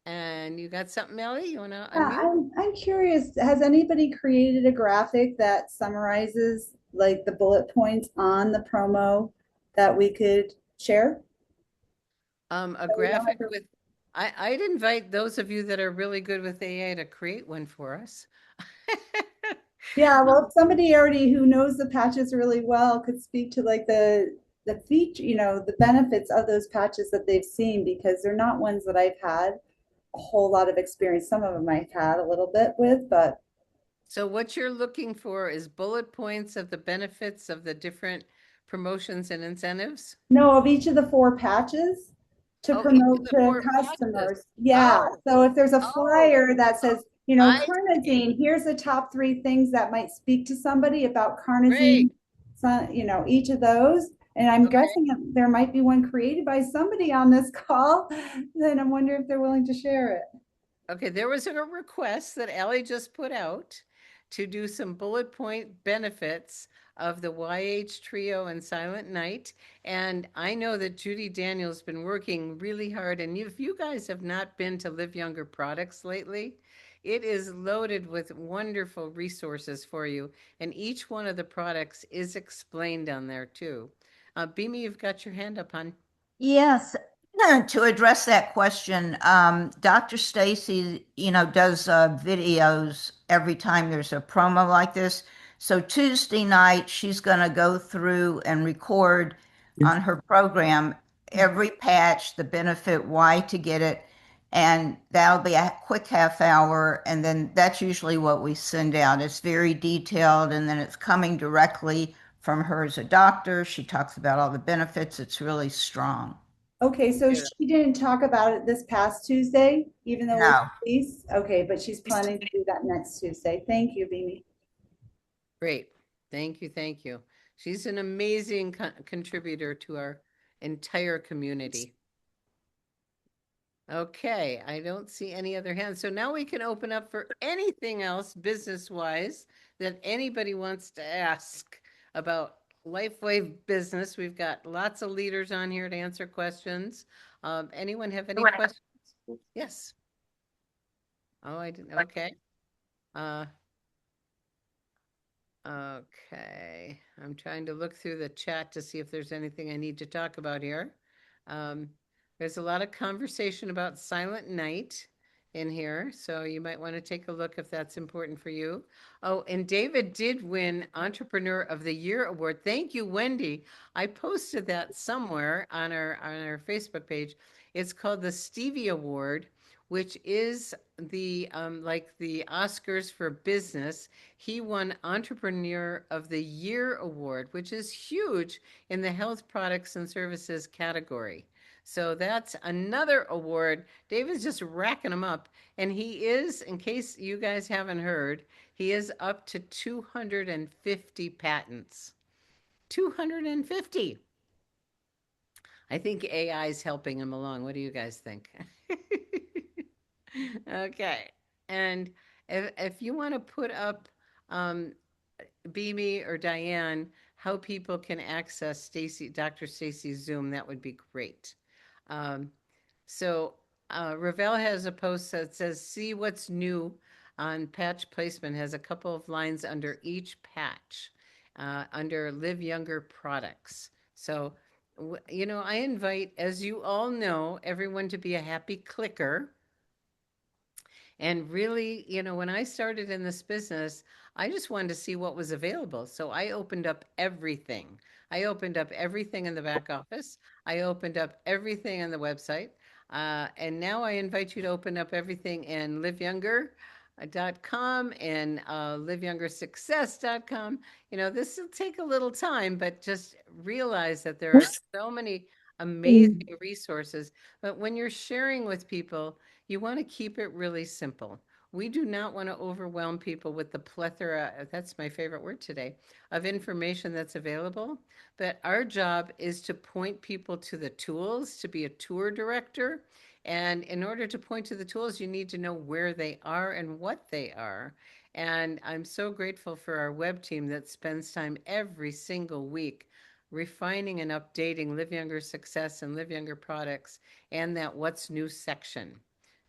And you got something, Ellie? You want to Yeah, unmute? I'm curious, has anybody created a graphic that summarizes like the bullet points on the promo that we could share? A So we don't graphic have to- with, I'd invite those of you that are really good with AI to create one for us. Yeah, well, if somebody already who knows the patches really well could speak to like the feature, the benefits of those patches that they've seen, because they're not ones that I've had a whole lot of experience. Some of them I've had a little bit with, but So what you're looking for is bullet points of the benefits of the different promotions and incentives? no, of each of the four patches to Oh, each of promote the to four patches. customers. Yeah. Oh, So if there's a oh, flyer that says, I see. carnosine, here's the top three things that might speak to somebody about carnosine, Great. so, each of those. And I'm Okay. guessing that there might be one created by somebody on this call. Then I'm wondering if they're willing to share it. Okay, there was a request that Ellie just put out to do some bullet point benefits of the YH Trio and Silent Night. And I know that Judy Daniel's been working really hard. And if you guys have not been to Live Younger Products lately, it is loaded with wonderful resources for you. And each one of the products is explained on there too. Beamy, you've got your hand up, hon. Yes, to address that question, Dr. Stacy, does videos every time there's a promo like this. So Tuesday night, she's going to go through and record on her program every patch, the benefit, why to get it. And that'll be a quick half hour. And then that's usually what we send out. It's very detailed, and then it's coming directly from her as a doctor. She talks about all the benefits. It's really strong. Okay, so Yeah. she didn't talk about it this past Tuesday, even though No. it's released? Okay, but she's planning to do that next Tuesday. Thank you, Beanie. Great. Thank you. Thank you. She's an amazing contributor to our entire community. Okay, I don't see any other hands. So now we can open up for anything else business-wise that anybody wants to ask about LifeWave business. We've got lots of leaders on here to answer questions. Anyone have any questions? Yes. Oh, I didn't. Okay. Okay, I'm trying to look through the chat to see if there's anything I need to talk about here. There's a lot of conversation about Silent Night in here, so you might want to take a look if that's important for you. Oh, and David did win Entrepreneur of the Year award. Thank you, Wendy. I posted that somewhere on our Facebook page. It's called the Stevie Award, which is the like the Oscars for business. He won Entrepreneur of the Year award, which is huge in the health products and services category. So that's another award. David's just racking them up. And he is, in case you guys haven't heard, he is up to 250 patents. 250. I think AI is helping him along. What do you guys think? Okay. And if you want to put up, um, Beamy or Diane, how people can access Dr. Stacy's Zoom, that would be great. Um, so Ravel has a post that says, see what's new on patch placement, has a couple of lines under each patch, under Live Younger products. So, you know, I invite, as you all know, everyone to be a happy clicker. And really, you know, when I started in this business, I just wanted to see what was available. So I opened up everything. I opened up everything in the back office. I opened up everything on the website. And now I invite you to open up everything in liveyounger.com and liveyoungersuccess.com. You know, this will take a little time, but just realize that there are so many amazing resources. But when you're sharing with people, you want to keep it really simple. We do not want to overwhelm people with the plethora, that's my favorite word today, of information that's available. But our job is to point people to the tools, to be a tour director. And in order to point to the tools, you need to know where they are and what they are. And I'm so grateful for our web team that spends time every single week refining and updating Live Younger Success and Live Younger products and that What's New section.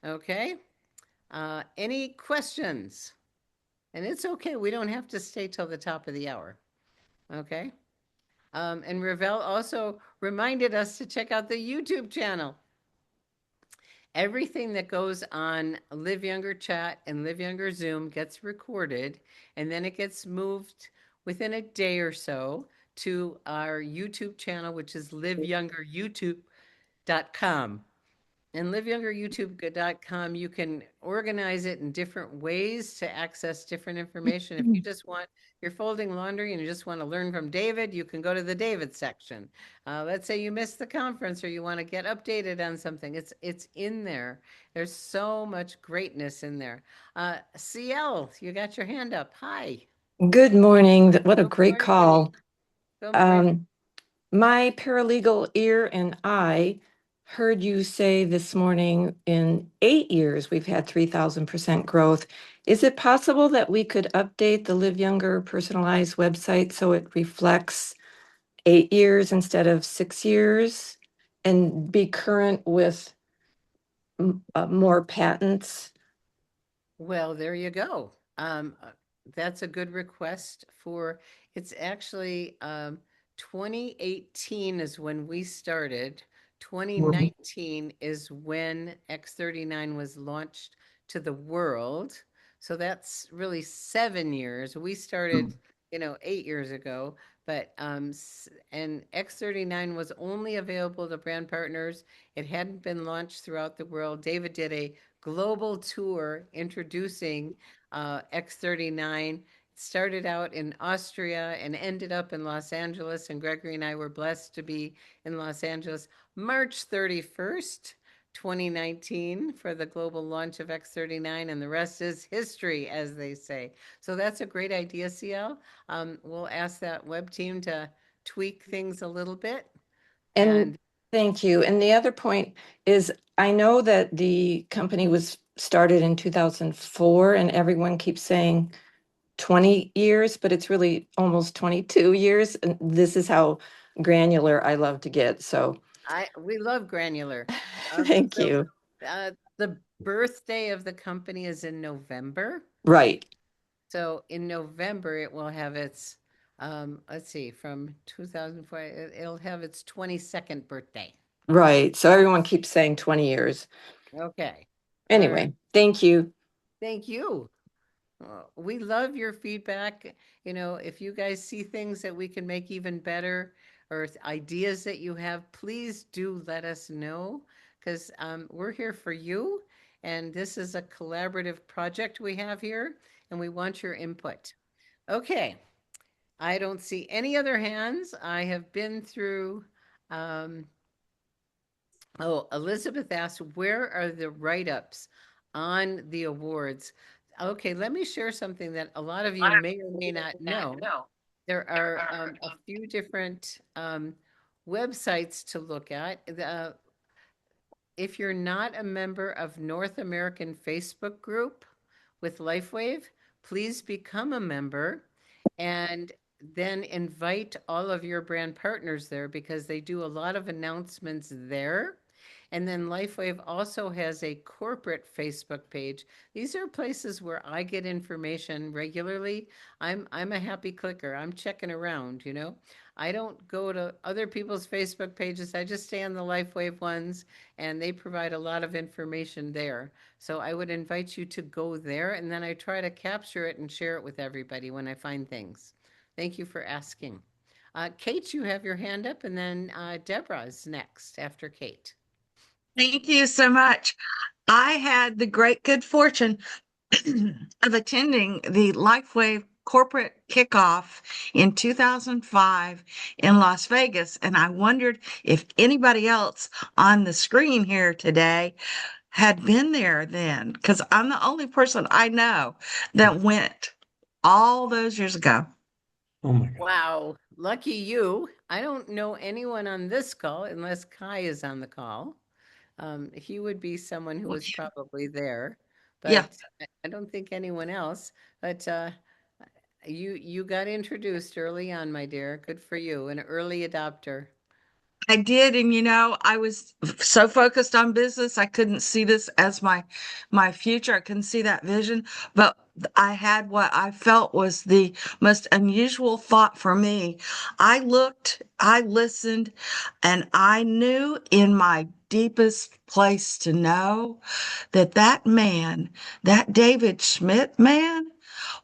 Okay. Any questions? And it's okay. We don't have to stay till the top of the hour. Okay. And Ravel also reminded us to check out the YouTube channel. Everything that goes on Live Younger Chat and Live Younger Zoom gets recorded, and then it gets moved within a day or so to our YouTube channel, which is liveyoungeryoutube.com. And liveyoungeryoutube.com, you can organize it in different ways to access different information. If you just want, you're folding laundry and you just want to learn from David, you can go to the David section. Let's say you missed the conference or you want to get updated on something. It's in there. There's so much greatness in there. CL, you got your hand up. Hi. Good morning. What a Good great morning. call. Good morning. My paralegal ear and I heard you say this morning in 8 years we've had 3,000% growth. Is it possible that we could update the Live Younger personalized website so it reflects 8 years instead of 6 years and be current with more patents? Well, there you go. That's a good request for, it's actually 2018 is when we started. 2019 is when X39 was launched to the world. So that's really 7 years. We started, you know, 8 years ago, but and X39 was only available to brand partners. It hadn't been launched throughout the world. David did a global tour introducing X39. It started out in Austria and ended up in Los Angeles, and Gregory and I were blessed to be in Los Angeles March 31st, 2019 for the global launch of X39, and the rest is history, as they say. So that's a great idea, CL. We'll ask that web team to tweak things a little bit. And thank you. And the other point is, I know that the company was started in 2004 and everyone keeps saying 20 years, but it's really almost 22 years. And this is how granular I love to get. So we love granular. thank you. The birthday of the company is in November. Right. So in November, it will have its, let's see, from 2004, it'll have its 22nd birthday. Right. So everyone keeps saying 20 years. Okay. Anyway, thank you. Thank you. We love your feedback. You know, if you guys see things that we can make even better or ideas that you have, please do let us know, because we're here for you. And this is a collaborative project we have here, and we want your input. Okay. I don't see any other hands. I have been through, Elizabeth asked, where are the write-ups on the awards? Okay, let me share something that a lot of you may or may not know. There are a few different websites to look at. If you're not a member of North American Facebook group with LifeWave, please become a member and then invite all of your brand partners there because they do a lot of announcements there. And then LifeWave also has a corporate Facebook page. These are places where I get information regularly. I'm a happy clicker. I'm checking around, you know. I don't go to other people's Facebook pages. I just stay on the LifeWave ones, and they provide a lot of information there. So I would invite you to go there, and then I try to capture it and share it with everybody when I find things. Thank you for asking. Kate, you have your hand up, and then Deborah is next after Kate. Thank you so much. I had the great good fortune of attending the LifeWave corporate kickoff in 2005 in Las Vegas. And I wondered if anybody else on the screen here today had been there then, because I'm the only person I know that went all those years ago. Oh my God. Wow, lucky you. I don't know anyone on this call unless Kai is on the call. He would be someone who was probably there, Yeah. but I don't think anyone else. But you got introduced early on, my dear. Good for you, an early adopter. I did, and I was so focused on business, I couldn't see this as my future. I couldn't see that vision, but I had what I felt was the most unusual thought for me. I looked, I listened, and I knew in my deepest place to know that that man, that David Schmidt man,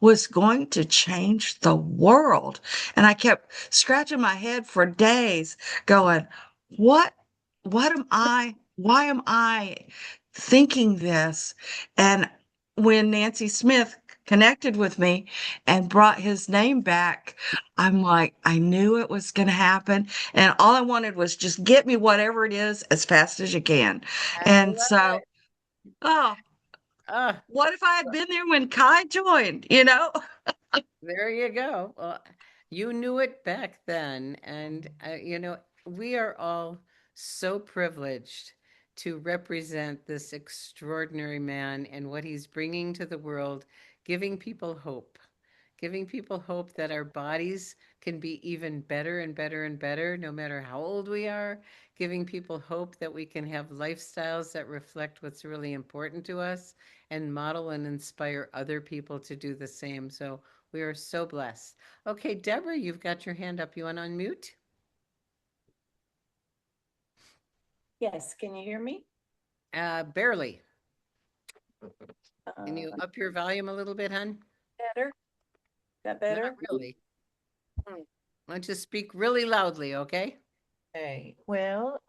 was going to change the world. And I kept scratching my head for days going, what why am I thinking this? And when Nancy Smith connected with me and brought his name back, I'm like, I knew it was going to happen. And all I wanted was just get me whatever it is as fast as you can. And so, oh, what if I had been there when Kai joined, There you go. Well, you knew it back then. And, we are all so privileged to represent this extraordinary man and what he's bringing to the world, giving people hope that our bodies can be even better and better and better, no matter how old we are, giving people hope that we can have lifestyles that reflect what's really important to us and model and inspire other people to do the same. So we are so blessed. Okay, Deborah, you've got your hand up. You want to unmute? Yes, can you hear me? Barely. Can you up your volume a little bit, hon? Better? That better? Not really. Why don't you speak really loudly, okay? Okay, well,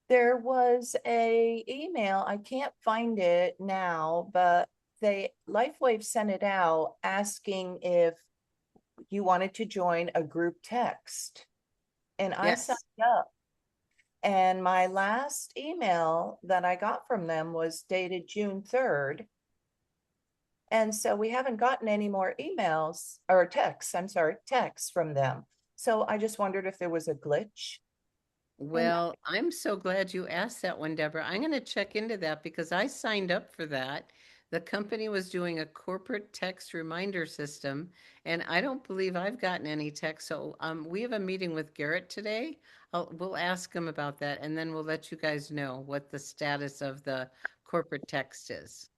there was a email, I can't find it now, but LifeWave sent it out asking if you wanted to join a group text. And I Yes. signed up. And my last email that I got from them was dated June 3rd. And so we haven't gotten any more emails or texts from them. So I just wondered if there was a glitch. Well, I'm so glad you asked that one, Deborah. I'm going to check into that because I signed up for that. The company was doing a corporate text reminder system, and I don't believe I've gotten any text. So we have a meeting with Garrett today. We'll ask him about that, and then we'll let you guys know what the status of the corporate text is.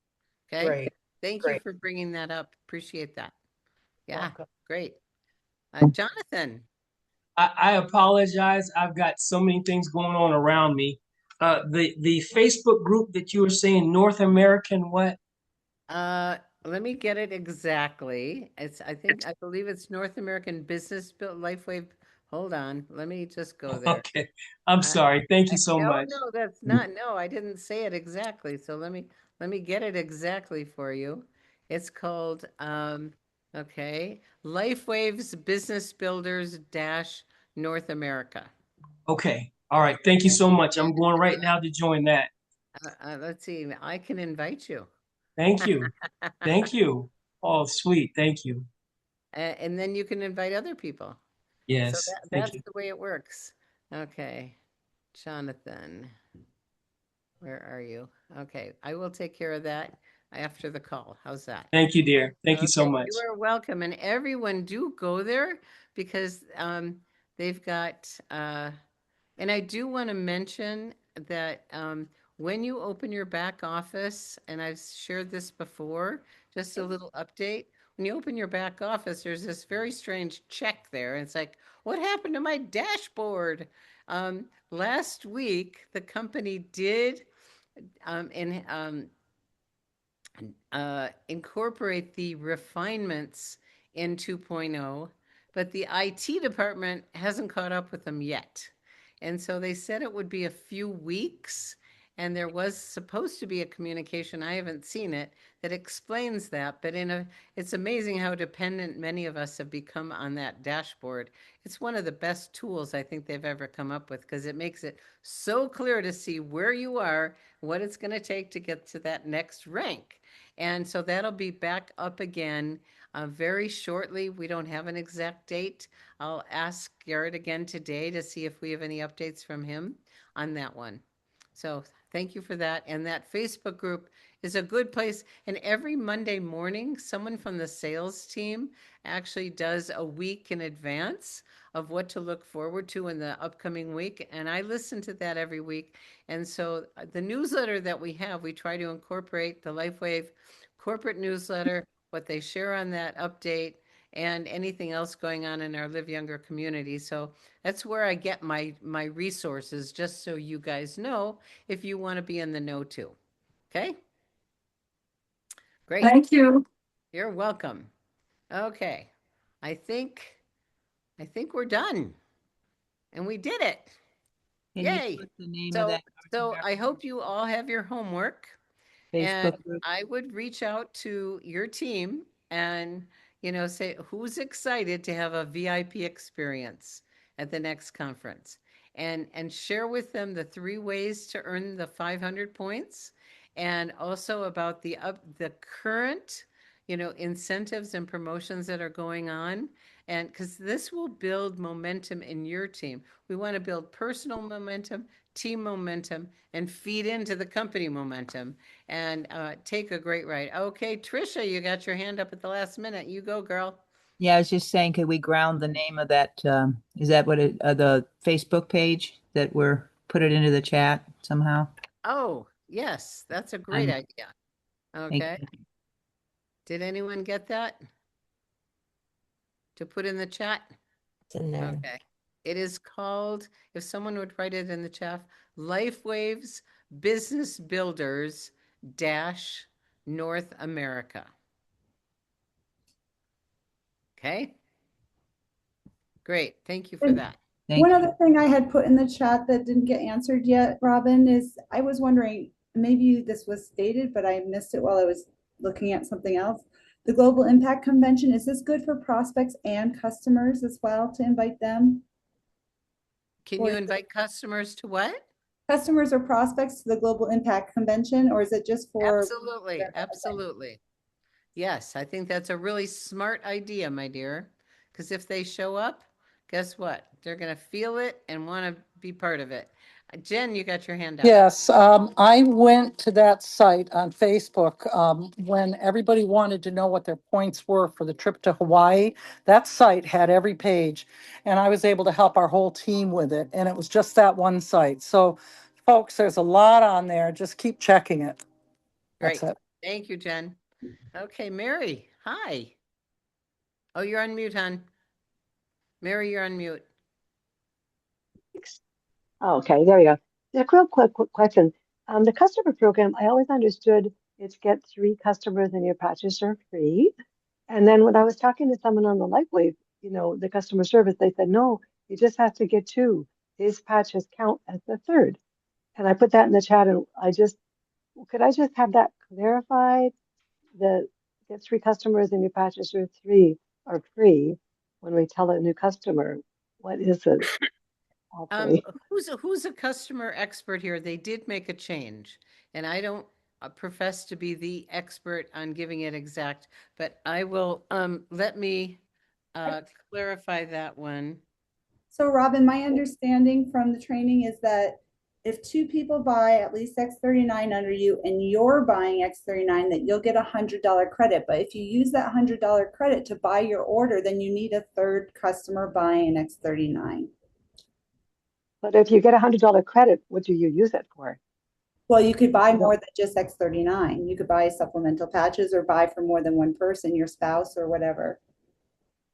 Okay? Great. Thank you for bringing that up. Appreciate that. Yeah, Welcome. great. Jonathan. I apologize. I've got so many things going on around me. The Facebook group that you were saying, North American what? Let me get it exactly. I believe it's North American Business LifeWave. Hold on. Let me just go there. Okay. I'm sorry. Thank you so much. No, that's not. No, I didn't say it exactly. So let me get it exactly for you. It's called okay, LifeWave's Business Builders North America. Okay. All right. Thank you so much. I'm going right now to join that. Let's see. I can invite you. Thank you. Thank you. Oh, sweet. Thank you. And then you can invite other people. So Yes. Thank that's you. the way it works. Okay, Jonathan, where are you? Okay, I will take care of that after the call. How's that? Thank you, dear. Thank you so Okay, much. you are welcome. And everyone do go there because they've got, and I do want to mention that when you open your back office, and I've shared this before, just a little update. When you open your back office, there's this very strange check there. And it's like, what happened to my dashboard? Last week, the company did incorporate the refinements in 2.0, but the IT department hasn't caught up with them yet. And so they said it would be a few weeks, and there was supposed to be a communication, I haven't seen it, that explains that, but it's amazing how dependent many of us have become on that dashboard. It's one of the best tools I think they've ever come up with because it makes it so clear to see where you are, what it's going to take to get to that next rank. And so that'll be back up again very shortly. We don't have an exact date. I'll ask Garrett again today to see if we have any updates from him on that one. So thank you for that. And that Facebook group is a good place. And every Monday morning, someone from the sales team actually does a week in advance of what to look forward to in the upcoming week. And I listen to that every week. And so the newsletter that we have, we try to incorporate the LifeWave corporate newsletter, what they share on that update, and anything else going on in our Live Younger community. So that's where I get my resources, just so you guys know if you want to be in the know too. Okay? Great. Thank you. You're welcome. Okay. I think we're done. And we did it. Can you Yay. put the name of So that so I hope you all have your homework. And Facebook group? I would reach out to your team and, say who's excited to have a VIP experience at the next conference, and share with them the 3 ways to earn the 500 points, and also about the current, incentives and promotions that are going on. And because this will build momentum in your team. We want to build personal momentum, team momentum, and feed into the company momentum, and take a great ride. Okay, Trisha, you got your hand up at the last minute. You go, girl. Yeah, I was just saying, could we ground the name of that? Is that what the Facebook page that we're put it into the chat somehow? Oh, yes, that's a great I'm- idea. Thank Okay. you. Did anyone get that? To put in the chat? It's in there. Okay. It is called, if someone would write it in the chat, LifeWaves Business Builders Dash North America. Okay. Great. Thank you for And that. One other thing I had put in the chat that didn't get answered yet, Robin, is I was wondering, maybe this was stated, but I missed it while I was looking at something else. The Global Impact Convention, is this good for prospects and customers as well to invite them? Can Or you is it invite customers to what? customers or prospects to the Global Impact Convention, or is it just for? Absolutely. Absolutely. Yes, I think that's a really smart idea, my dear. Because if they show up, guess what? They're going to feel it and want to be part of it. Jen, you got your hand up. Yes, I went to that site on Facebook when everybody wanted to know what their points were for the trip to Hawaii. That site had every page, and I was able to help our whole team with it. And it was just that one site. So, folks, there's a lot on there. Just keep checking it. That's Great. it. Thank you, Jen. Okay, Mary. Hi. Oh, you're on mute, hon. Mary, you're on mute. Okay, there we go. A real quick question. The customer program, I always understood it's get 3 customers and your patches are free. And then when I was talking to someone on the LifeWave, the customer service, they said, no, you just have to get 2. These patches count as the 3rd. And I put that in the chat, and could I just have that clarified? The get 3 customers and your patches are 3 are free when we tell a new customer. What is it? Actually. Who's a customer expert here? They did make a change, and I don't profess to be the expert on giving it exact, but I will, let me clarify that one. So Robin, my understanding from the training is that if two people buy at least X39 under you and you're buying X39, that you'll get $100 credit. But if you use that $100 credit to buy your order, then you need a third customer buying an X39. But if you get $100 credit, what do you use it for? Well, you could buy more than just X39. You could buy supplemental patches or buy for more than one person, your spouse or whatever.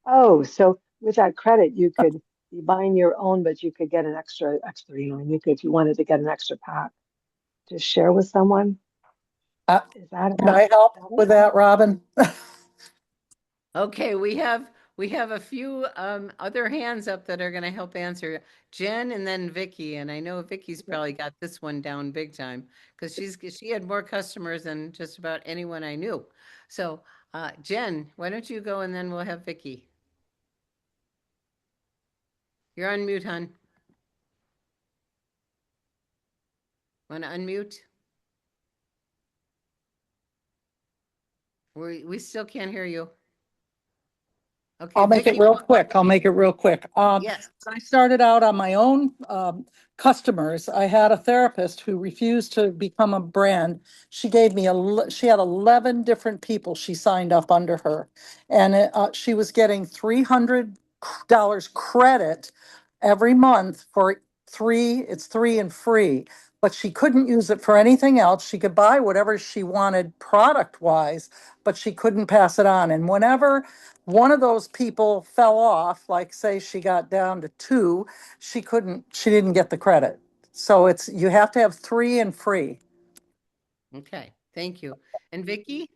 Oh, so with that credit, you could be buying your own, but you could get an extra X39. You could, if you wanted to get an extra pack to share with someone. Is that Can I help with that, Robin? Okay, we have a few other hands up that are going to help answer. Jen and then Vicky, and I know Vicky's probably got this one down big time because she had more customers than just about anyone I knew. So, Jen, why don't you go and then we'll have Vicky. You're on mute, hon. Want to unmute? We still can't hear you. Okay, I'll make it real quick. Yes. I started out on my own customers. I had a therapist who refused to become a brand. She gave me she had 11 different people she signed up under her. And she was getting $300 credit every month for it's 3 and free. But she couldn't use it for anything else. She could buy whatever she wanted product wise, but she couldn't pass it on. And whenever one of those people fell off, like say she got down to 2, she didn't get the credit. So you have to have 3 and free. Okay, thank you. And Vicky?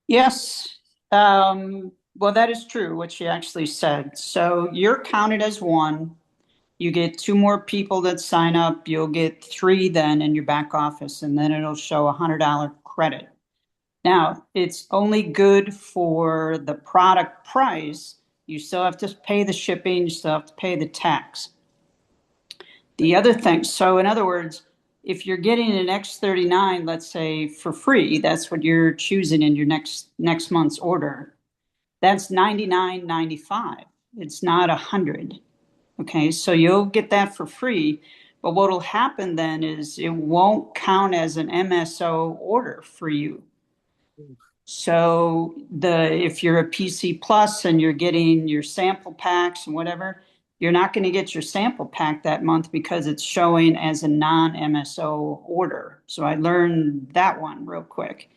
Yes. Well, that is true, what she actually said. So you're counted as 1. You get 2 more people that sign up. You'll get 3 then in your back office, and then it'll show $100 credit. Now, it's only good for the product price. You still have to pay the shipping, you still have to pay the tax. The other thing, so in other words, if you're getting an X39, let's say for free, that's what you're choosing in your next month's order. That's $99.95. It's not $100. Okay, so you'll get that for free. But what'll happen then is it won't count as an MSO order for you. So if you're a PC Plus and you're getting your sample packs and whatever, you're not going to get your sample pack that month because it's showing as a non-MSO order. So I learned that one real quick.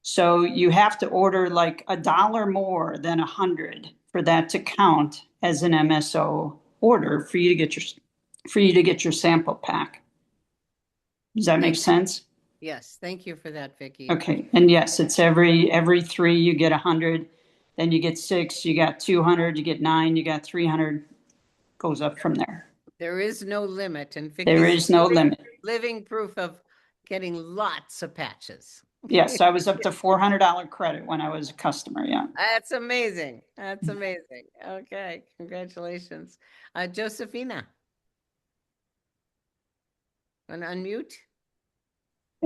So you have to order like $1 more than 100 for that to count as an MSO order for you to get your sample pack. Does that make sense? Yes, thank you for that, Vicky. Okay, and yes, it's every 3 you get 100, then you get 6, you got 200, you get 9, you got 300, goes up from there. There is no limit, and there is no limit. Living proof of getting lots of patches. Yes, I was up to $400 credit when I was a customer. Yeah, that's amazing. That's amazing. Okay, congratulations, Josephina. Want to unmute?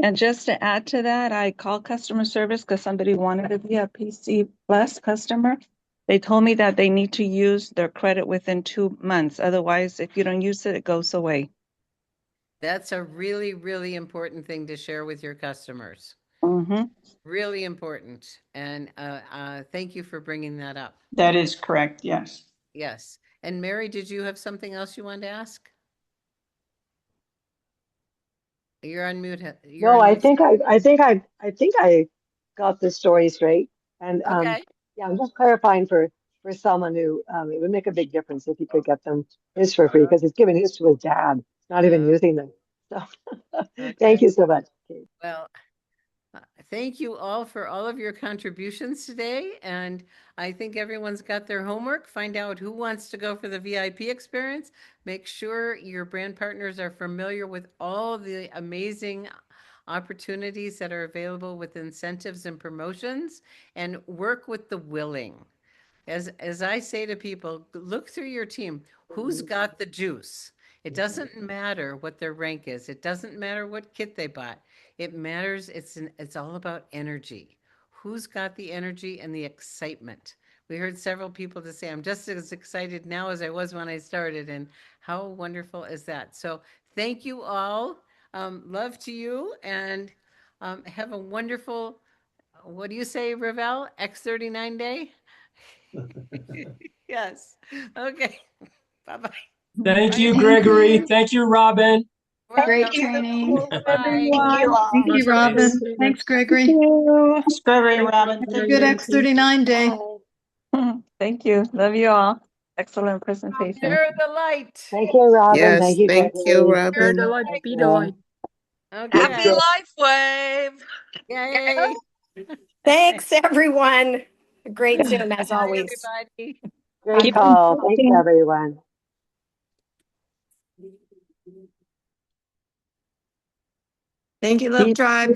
And just to add to that, I called customer service because somebody wanted to be a PC Plus customer. They told me that they need to use their credit within 2 months. Otherwise, if you don't use it, it goes away. That's a really, really important thing to share with your customers. Mm-hmm. Really important. And thank you for bringing that up. That is correct. Yes. Yes. And Mary, did you have something else you wanted to ask? You're on mute. No, I think I got the story straight. And okay. Yeah, I'm just clarifying for someone who it would make a big difference if he could get them his for free because he's giving his to his dad, not even using them. So thank you so much. Well, thank you all for all of your contributions today. And I think everyone's got their homework. Find out who wants to go for the VIP experience. Make sure your brand partners are familiar with all the amazing opportunities that are available with incentives and promotions, and work with the willing. As I say to people, look through your team. Who's got the juice? It doesn't matter what their rank is. It doesn't matter what kit they bought. It matters. It's all about energy. who's got the energy and the excitement. We heard several people to say, I'm just as excited now as I was when I started, and how wonderful is that? So thank you all. Love to you, and have a wonderful, what do you say, Ravel? X39 day? Yes. Okay. Bye-bye. Thank you, Gregory. Thank you, Robin. Great Welcome. training. Bye. Thank you, Robin. Thanks, Gregory. Thanks, Gregory, Robin. Have a good X39 day. Thank you. Love you all. Excellent presentation. Share the light. Thank you, Robin. Yes, Thank you, thank you, Gregory. Robin. Be the light. Happy Okay. LifeWave. Yay. Thanks, everyone. Great Zoom as Bye, always. everybody. Great call. Thanks, everyone. Thank you, Love Tribe.